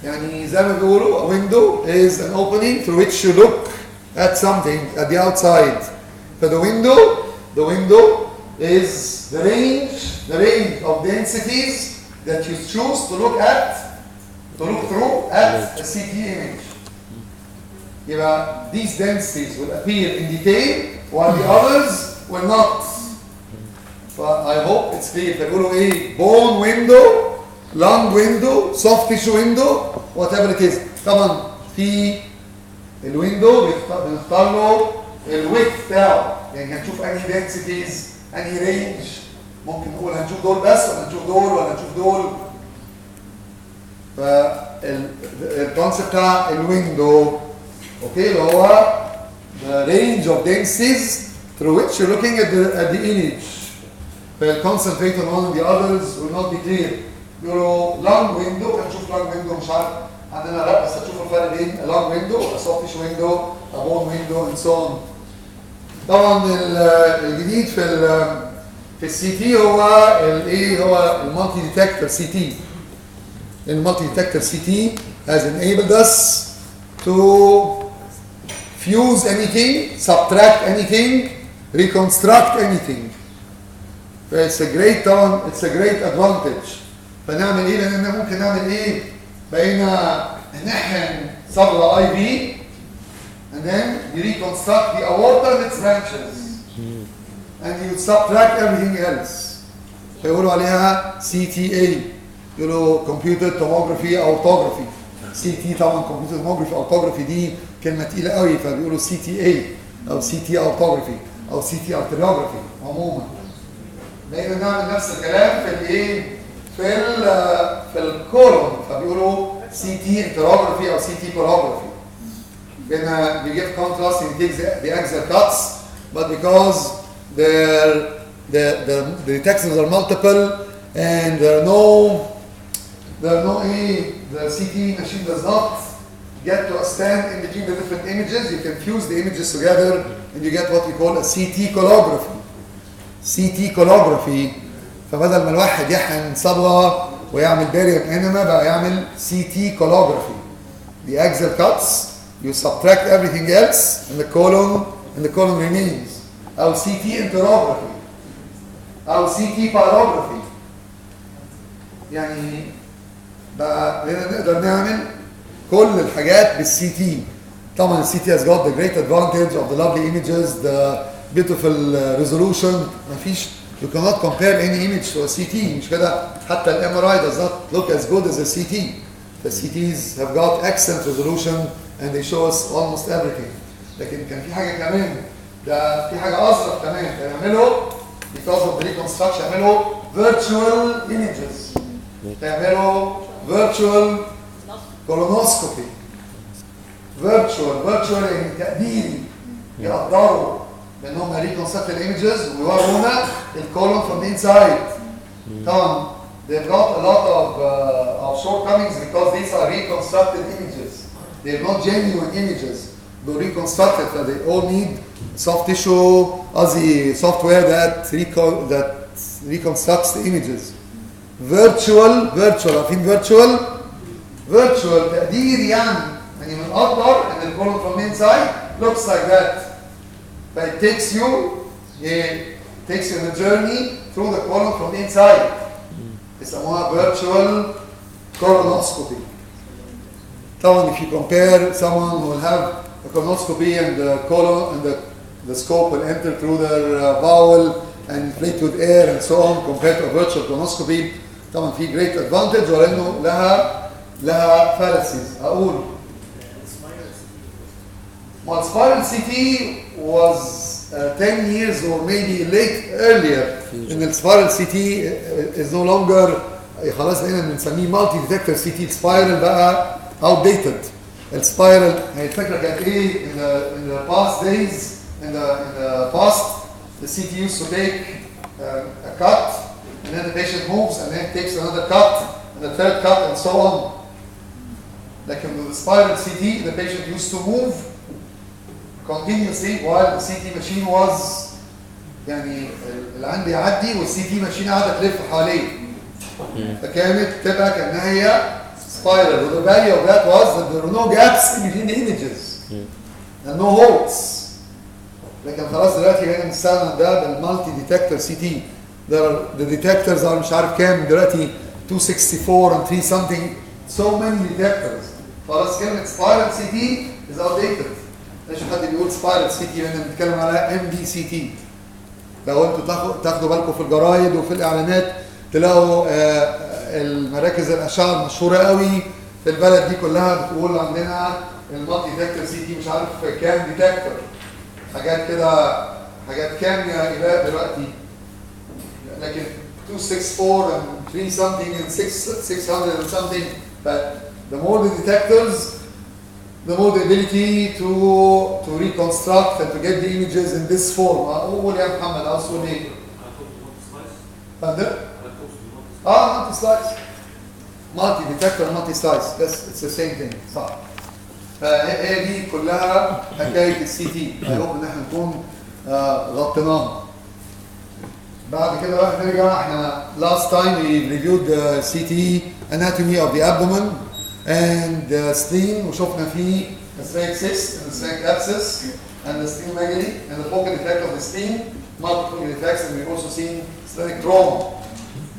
يعني زي ما بيقولوا a window is an opening through which you look at something at the outside. So the window is the range of densities that you choose to look through at a CT image. These densities will appear in detail while the others will not. I hope it's clear. فبيقولوا ايه؟ bone window, lung window, soft tissue window, whatever it is. طبعا في الويندو بنختار له الويت بتاعه، يعني هنشوف انهي densities، انهي رينج. ممكن نقول هنشوف دول بس ولا هنشوف دول ولا هنشوف دول. فالكونسيبت بتاع الويندو اوكي اللي هو the range of densities through which you're looking at the image. فالconcentrate on one and the others will not be clear. يقولوا long window، هنشوف long window مش عارف عندنا لا، بس هتشوفوا الفرق بين a long window a soft tissue window a bone window and so on. طبعا الجديد في السي تي هو الايه؟ هو المالتي ديتكتور سي تي. المالتي ديتكتور سي تي has enabled us to fuse anything, subtract anything, reconstruct anything. It's a great advantage. فنعمل ايه؟ لان ممكن نعمل ايه؟ بقينا نحن صبغه اي في and then you reconstruct the aorta and its branches and you subtract everything else. فيقولوا عليها CTA، يقولوا computed tomography aortography. CT طبعا computed tomography aortography دي كلمه تقيله قوي، فبيقولوا CTA او CT aortography او CT arteriography عموما. بقينا نعمل نفس الكلام في الايه؟ في الكولون، فبيقولوا CT enterography او CT colography. Then we give contrast and take the axial cuts, but because the detectors are multiple and there are no the CT machine does not get to a stand in between the different images. You can fuse the images together and you get what we call a CT colography. CT colography. فبدل ما الواحد يحقن صبغه ويعمل باريوم انما بقى يعمل CT colography. The axial cuts, you subtract everything else and the colon remains. أو CT enterography أو CT pyrography. يعني بقى نقدر نعمل كل الحاجات بالسي تي. طبعا السي تي has got the great advantage of the lovely images, the beautiful resolution. مفيش you cannot compare any image to a CT. مش كده؟ حتى ال MRI does not look as good as a CT. The CTs have got excellent resolution and they show us almost everything. لكن كان في حاجة كمان، ده في حاجة أصغر كمان يعملوا because of the reconstruction، يعملوا virtual images، يعملوا virtual colonoscopy. virtual يعني تقديري، يقدروا بانهم reconstruct images ويورونا الكولون from the inside. طبعا they've got a lot of shortcomings because these are reconstructed images. They're not genuine images. They're reconstructed, so they all need soft tissue, software that reconstructs the images. virtual عارفين virtual تقدير يعني بنقدر ان الكولون from the inside looks like that. But it takes you on a journey through the colon from the inside. يسموها virtual colonoscopy. طبعا if you compare someone who will have a colonoscopy and the colon and the scope will enter through their bowel and inflate with air and so on compared to a virtual colonoscopy، طبعا في great advantage ولانه لها fallacies. اقول well, spiral CT was 10 years or maybe earlier in the spiral CT is no longer خلاص بقينا بنسميه multi detector CT. spiral بقى outdated. السبايرال هي الفكره كانت ايه in the past days in the past the CT used to take a cut and then the patient moves and then takes another cut and the third cut and so on. Like in the spiral CT the patient used to move continuously while the CT machine was يعني العين بيعدي والCT machine قاعده تلف حواليه. فكانت تبقى كانها هي spiral. The value of that was that there were no gaps in between the images. And no holes. لكن خلاص دلوقتي هنا بنستخدم ده بالمالتي ديتكتور سي تي. The detectors are مش عارف كام دلوقتي 264 and 3 something. So many detectors. خلاص كلمة spiral سي تي is outdated. مش حد بيقول spiral سي تي هنا بنتكلم على ام دي سي تي. لو انتوا تاخدوا بالكم في الجرايد وفي الاعلانات تلاقوا المراكز الاشعه المشهوره قوي في البلد دي كلها بتقول عندنا المالتي ديتكتور سي تي مش عارف كام ديتكتور حاجات كده حاجات كام يا ايلاء دلوقتي لكن 264 and 3 something and 600 and something but the more the detectors the more the ability to reconstruct and to get the images in this form. قول يا محمد عاوز تقول ايه؟ multi slice. multi detector multi slice. It's the same thing. صح. فهي دي كلها حكايه السي تي. I hope ان احنا نكون غطيناها. بعد كده بقى نرجع احنا last time we reviewed the CT anatomy of the abdomen and the spleen وشفنا فيه the sphenic cyst and the sphenic abscess and the splenomegaly and the focal defect of the spleen, multiple defects and we've also seen splenic trauma.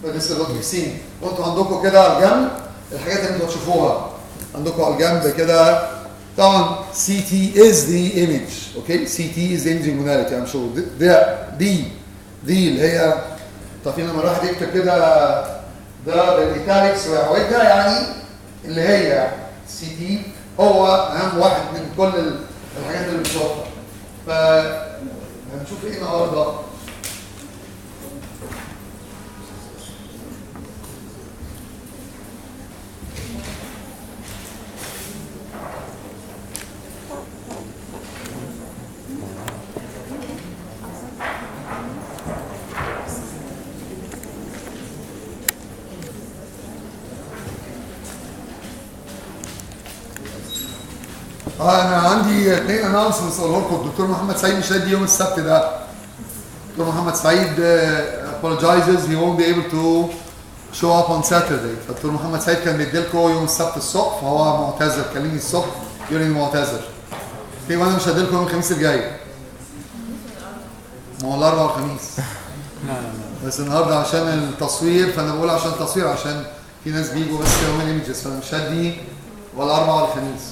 But this is what we've seen. وانتوا عندكم كده على الجنب الحاجات اللي انتوا هتشوفوها. عندكم على الجنب كده طبعا CT is the image. Okay? CT is the imaging modality I'm sure. دي اللي هي طب لما الواحد يكتب كده ده بالايتاليكس ويعوجها يعني اللي هي سي تي هو اهم واحد من كل الحاجات اللي بنشوفها. فهنشوف ايه النهارده؟ انا عندي 2 اناونسمنتس اقول لكم. الدكتور محمد سعيد مش هيجي يوم السبت ده. الدكتور محمد سعيد apologizes he won't be able to show up on Saturday. فالدكتور محمد سعيد كان بيدي لكم يوم السبت الصبح فهو معتذر كلمني الصبح يقول لي معتذر. وانا مش هدي لكم يوم الخميس الجاي. ما هو الاربعاء والخميس. بس النهارده عشان التصوير فانا بقول عشان التصوير عشان في ناس بيجوا بس يوم الايمجز فانا مش هدي ولا الاربعاء ولا الخميس.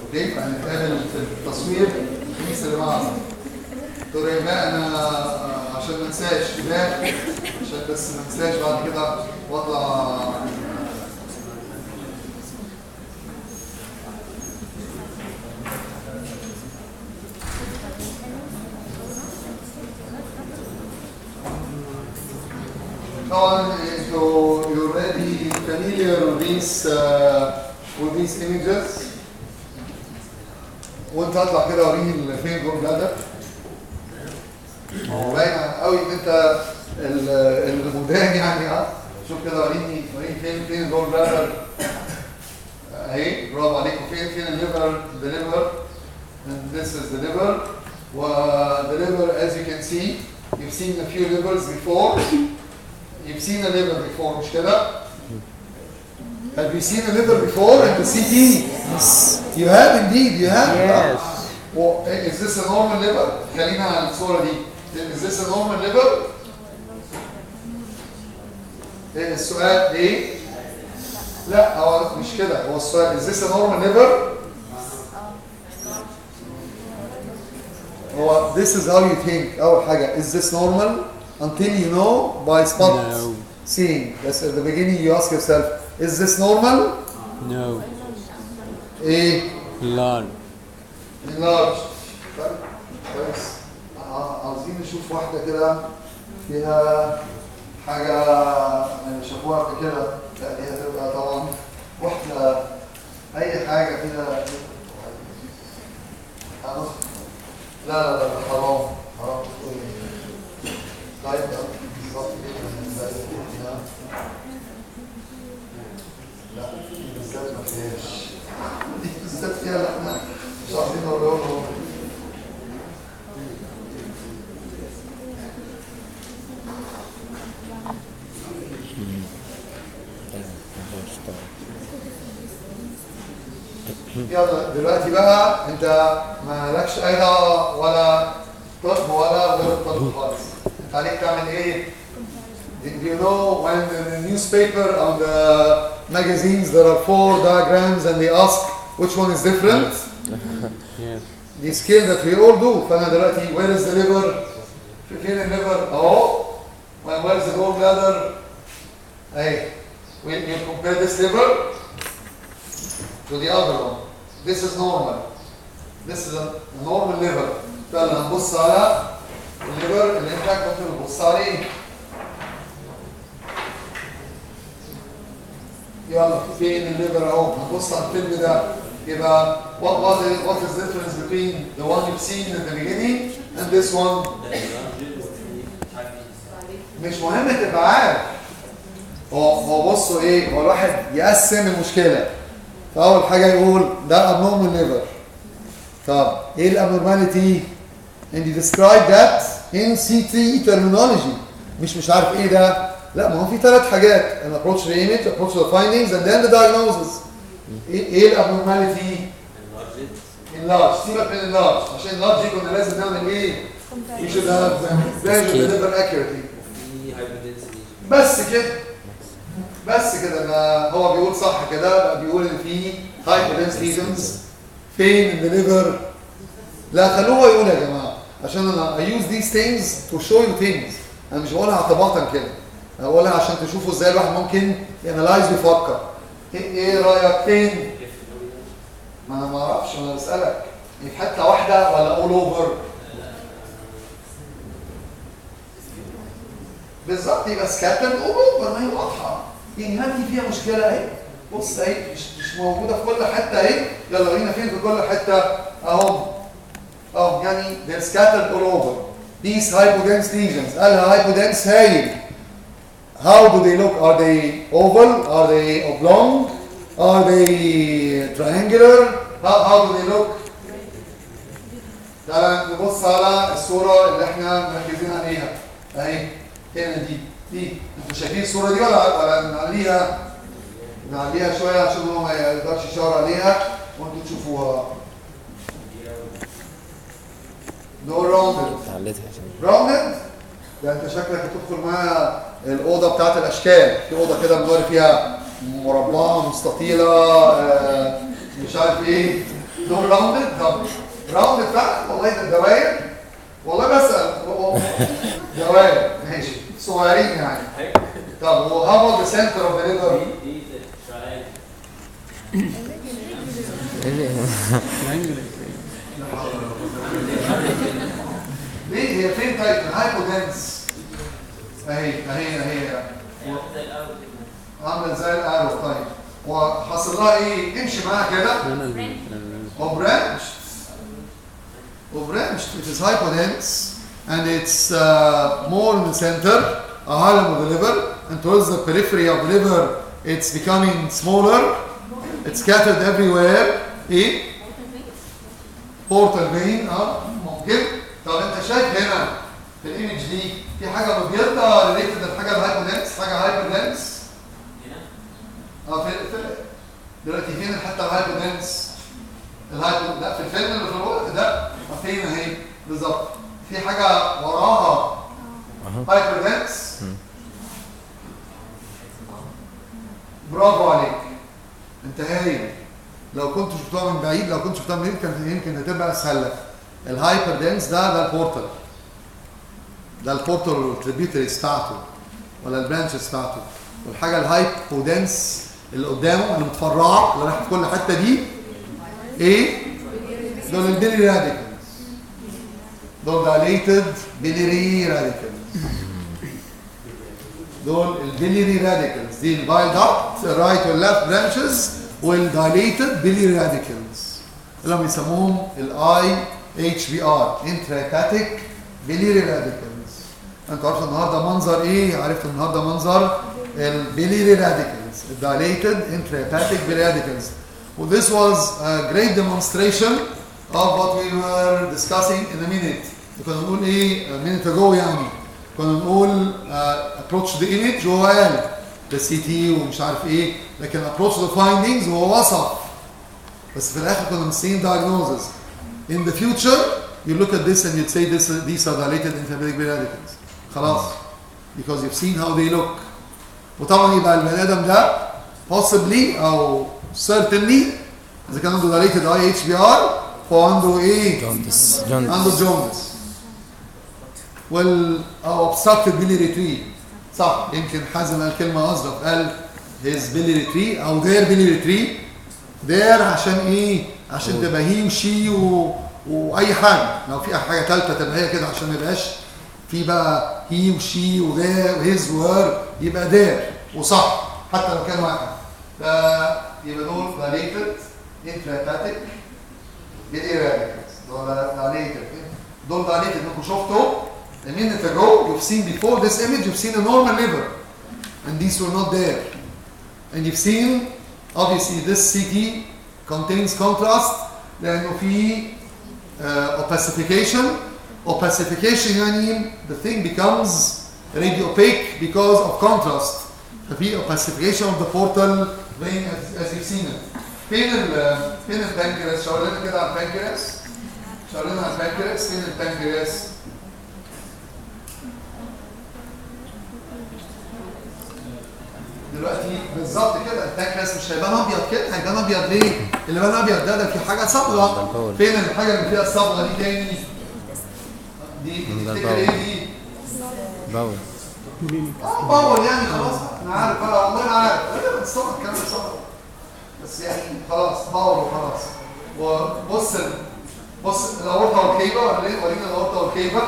اوكي فهنتقابل في التصوير الخميس اللي بعده. دكتور ايمان انا عشان ما انساش ايمان عشان بس ما انساش بعد كده واطلع طبعا انتوا you're already familiar with these images. وانت هطلع كده وريني فين جول بلادر. باين قوي ان انت المدان يعني شوف كده وريني فين جول بلادر اهي. برافو عليكم. فين الليفر and this is the liver the liver as you can see you've seen a few livers before. You've seen a liver before مش كده؟ Have you seen a liver before in the CT? Yes. You have indeed, you have. Yes. Well, is this a normal liver? خلينا على الصورة دي. Is this a normal liver? السؤال ايه؟ لا هو مش كده. هو السؤال is this a normal liver? هو this is how you think. أول حاجة is this normal? Until you know by spot seeing. That's at the beginning you ask yourself, is this normal? No. ايه؟ Large. Large. كويس. عاوزين نشوف واحدة كده فيها حاجة شافوها قبل كده. لا دي هتبقى طبعا واحدة أي حاجة فيها لا حرام طيب بالظبط كده لا بالذات ما فيهاش دي بالذات فيها لا احنا مش عارفين نقول لهم يلا دلوقتي بقى انت ما لكش اي دعوه ولا طب ولا غير الطب خالص. انت عليك تعمل ايه؟ Do you know when in the newspaper on the magazines there are 4 diagrams and they ask which one is different? Yes. The scale that we all do. فانا دلوقتي where is the liver? فين الليفر؟ اهو. Where is the gallbladder? اهي. You compare this liver to the other one. This is normal. This is a normal liver. يلا نبص على الليفر اللي انت كنت بتبص عليه. يلا فين الليفر اهو. هنبص على الفيلم ده. يبقى what is the difference between the one you've seen in the beginning and this one? مش مهم تبقى عارف. هو بصوا ايه؟ هو الواحد يقسم المشكله. فاول حاجه يقول ده abnormal liver. طب ايه الابنورماليتي؟ and you describe that in CT terminology. مش عارف ايه ده. لا ما هو في 3 حاجات. an approach to the image, approach to the findings and then the diagnosis. ايه الابنورماليتي؟ enlarge. سيبك من enlarge. عشان enlarge دي كنا لازم نعمل ايه؟ we should have measured the liver accurately. بس كده ما هو بيقول صح كده. بيقول ان في hyperdense lesions فين in the liver. لا خلوه هو يقول يا جماعه عشان انا I use these things to show you things. انا مش بقولها اعتباطا كده. انا بقولها عشان تشوفوا ازاي الواحد ممكن يانلايز ويفكر. ايه رايك فين؟ ما انا ما اعرفش. انا بسالك في حته واحده ولا all over؟ بالظبط. يبقى سكاترد all over. ما هي واضحه. يعني هل فيها مشكله اهي؟ بص اهي مش موجوده في كل حته اهي. يلا ورينا فين في كل حته اهو. يعني they're scattered all over. These hypodense lesions. الhypodense هايل. How do they look? Are they oval? Are they oblong? Are they triangular? How do they look? تعال نبص على الصورة اللي احنا مركزين عليها. اهي هنا دي. انتوا شايفين الصورة دي ولا نعليها شوية عشان هو ما يقدرش يشاور عليها وانتوا تشوفوها. دول راوندد. ده انت شكلك هتدخل معايا الاوضه بتاعت الاشكال. في اوضه كده بنوري فيها مربعه مستطيله مش عارف ايه. دول راوندد. طب راوندد فعلا والله. ده دواير والله. بسال دواير ماشي صغيرين يعني. طب هو هاو ذا سنتر اوف ذا ليفر؟ ليه هي فين؟ طيب الهايبودنس اهي عامله زي الارو. طيب وحصل لها ايه؟ امشي معاها كده. وبرانش. It is hypodense and it's more in the center, a hilum of the liver, and towards the periphery of the liver it's becoming smaller. It's scattered everywhere. ايه؟ portal vein. ممكن. طب انت شايف هنا في الايمج دي في حاجه مبيضه ريليتد للحاجه الهايبودنس، حاجه هايبودنس هنا. في دلوقتي فين الحته الهايبودنس؟ لا في الفيلم اللي في الوقت ده فين اهي بالظبط. في حاجه وراها هايبودنس. برافو عليك انت هايل. لو كنت شفتها من بعيد، لو كنت شفتها من بعيد كانت يمكن هتبقى اسهل لك. الهايبر دنس ده البورتال. ده البورتال والتريبيوتريز بتاعته ولا البرانشز بتاعته. والحاجه الهايبودنس اللي قدامه اللي متفرعه اللي رايحه في كل حته دي ايه؟ دول البيلي راديكالز. دول دايليتد بيليري راديكالز. دول البيليري راديكالز. دي البايل داكت الرايت والليفت برانشز والدايليتد بيليري راديكالز اللي هم بيسموهم الاي HBR intrahepatic biliary radicals. انتوا عرفتوا النهارده منظر ايه؟ عرفتوا النهارده منظر البيليري radicals, dilated intrahepatic biliary radicals. Well, this was a great demonstration of what we were discussing in a minute. كنا بنقول ايه a minute ago يعني. كنا بنقول approach the image وهو قال ده سي تي ومش عارف ايه، لكن approach the findings هو وصف، بس في الاخر كنا مستنيين diagnosis. In the future you look at this and you'd say these are dilated intrahepatic bile radicals. خلاص. Because you've seen how they look. وطبعا يبقى البني ادم ده possibly او certainly اذا كان عنده dilated IHBR فهو عنده ايه؟ جوندس. عنده جوندس. او obstructed biliary tree. صح، يمكن حازم قال كلمه اظرف، قال his biliary tree او their biliary tree. their عشان ايه؟ عشان تبقى هي وشي واي حاجه، لو في حاجه ثالثه تبقى هي كده عشان ما يبقاش في بقى هي وشي وذير وهيز وهر، يبقى ذير وصح حتى لو كان واحد. يبقى دول dilated intrahepatic biliary radicals. دول dilated انكم شفتوا a minute ago. You've seen before this image, you've seen a normal liver, and these were not there. And you've seen obviously this CT contains contrast لأنه في opacification. Opacification يعني the thing becomes radio opaque because of contrast. ففي opacification of the portal vein as you've seen it. فين البنكرياس؟ شاور لنا كده على البنكرياس. شاور لنا على البنكرياس. فين البنكرياس؟ دلوقتي بالظبط كده البنكرياس مش هيبان ابيض كده، هيبان ابيض ليه؟ اللي بان ابيض ده في حاجه صبغه. فين الحاجه اللي فيها الصبغه دي تاني؟ دي تفتكر ايه دي؟ باول. باول يعني خلاص انا عارف بقى، والله انا عارف انا بتصور كام صبغه بس يعني خلاص باول وخلاص. بص الاورطه والكيبه، ورينا الاورطه والكيبه.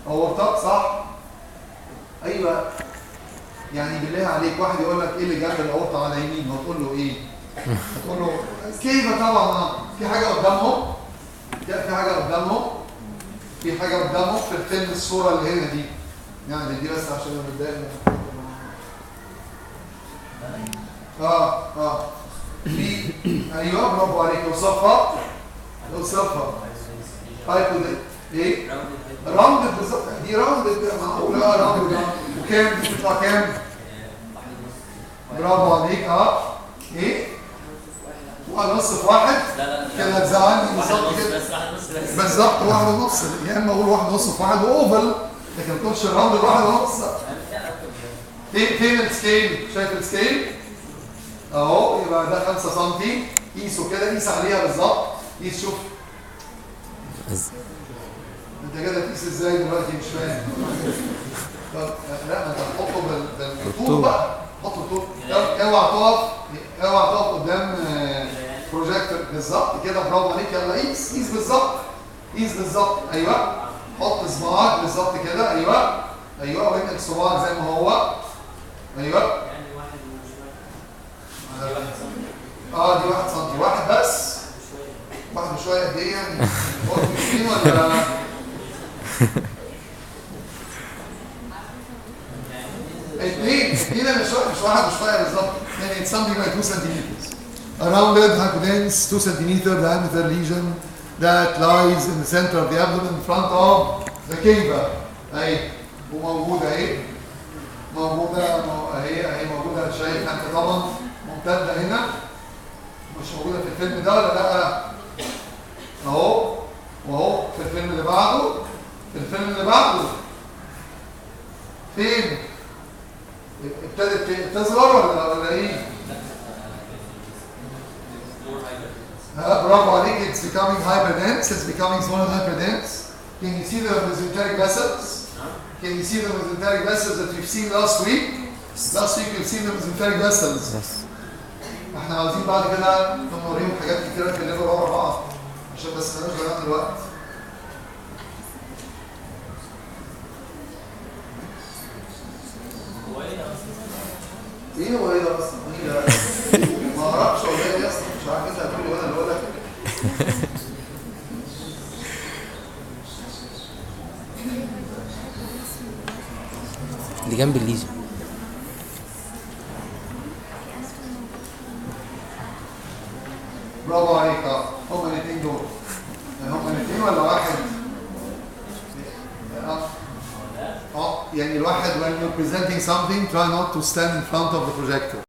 اورطه صح؟ ايوه. يعني بالله عليك واحد يقول لك ايه اللي جنب الاورطه على يمين، هتقول له ايه؟ هتقول له كيفه طبعا. في حاجه قدامهم، في حاجه قدامهم، في حاجه قدامهم في الفيلم الصوره اللي هنا دي. يعني دي بس عشان انا متضايق. في ايوه برافو عليك. اوصفها هايبو ايه؟ راوندد بالظبط. دي راوندد معقوله راوندد. وكام دي بتطلع كام؟ برافو عليك. ايه؟ واحد نص في واحد كده هتزعلني بالظبط كده. بالظبط واحد ونص. يا اما اقول واحد ونص في واحد واوفل، لكن ما تقولش الراوند واحد ونص. فين السكيل؟ شايف السكيل؟ اهو. يبقى ده 5 سم. قيسه كده، قيس عليها بالظبط. قيس شوف. انت كده تقيس ازاي دلوقتي؟ مش فاهم. طب لا، ما انت هتحطه بالطول بقى. حط الطول. اوعى تقف قدام بروجيكتور. بالظبط كده برافو عليك. يلا قيس بالظبط. ايوه. حط صباعك بالظبط كده. ايوه وانقل صباعك زي ما هو. ايوه. يعني واحد دي 1 سم. واحد بس. واحد وشويه. قد ايه يعني؟ هو 2 ولا اثنين مش واحد وشويه بالظبط. يعني it's something like 2 centimeters. A rounded hypodense 2 centimeter diameter lesion that lies in the center of the abdomen in front of the cava. اهي وموجوده اهي. اهي موجوده. شايف انت طبعا ممتده هنا. مش موجوده في الفيلم ده ولا لا؟ اهو. واهو في الفيلم اللي بعده. فين؟ ابتدت تصغر ولا ايه؟ برافو عليك. It's becoming hyperdense. It's becoming smaller hyperdense. Can you see the mesenteric vessels? Can you see the mesenteric vessels that we've seen last week? Last week we've seen the mesenteric vessels. احنا عاوزين بعد كده نوريهم حاجات كتيرة في الليفر ورا بعض عشان بس ما نبقاش ضيعنا الوقت. ايه هو ايه ده اصلا؟ ما اعرفش هو ايه اصلا. مش عارف انت هتقول لي وانا اللي اقول لك. اللي جنب الليزو. برافو عليك. هما الاثنين دول. هما الاثنين ولا واحد؟ يعني الواحد when you're presenting something try not to stand in front of the projector.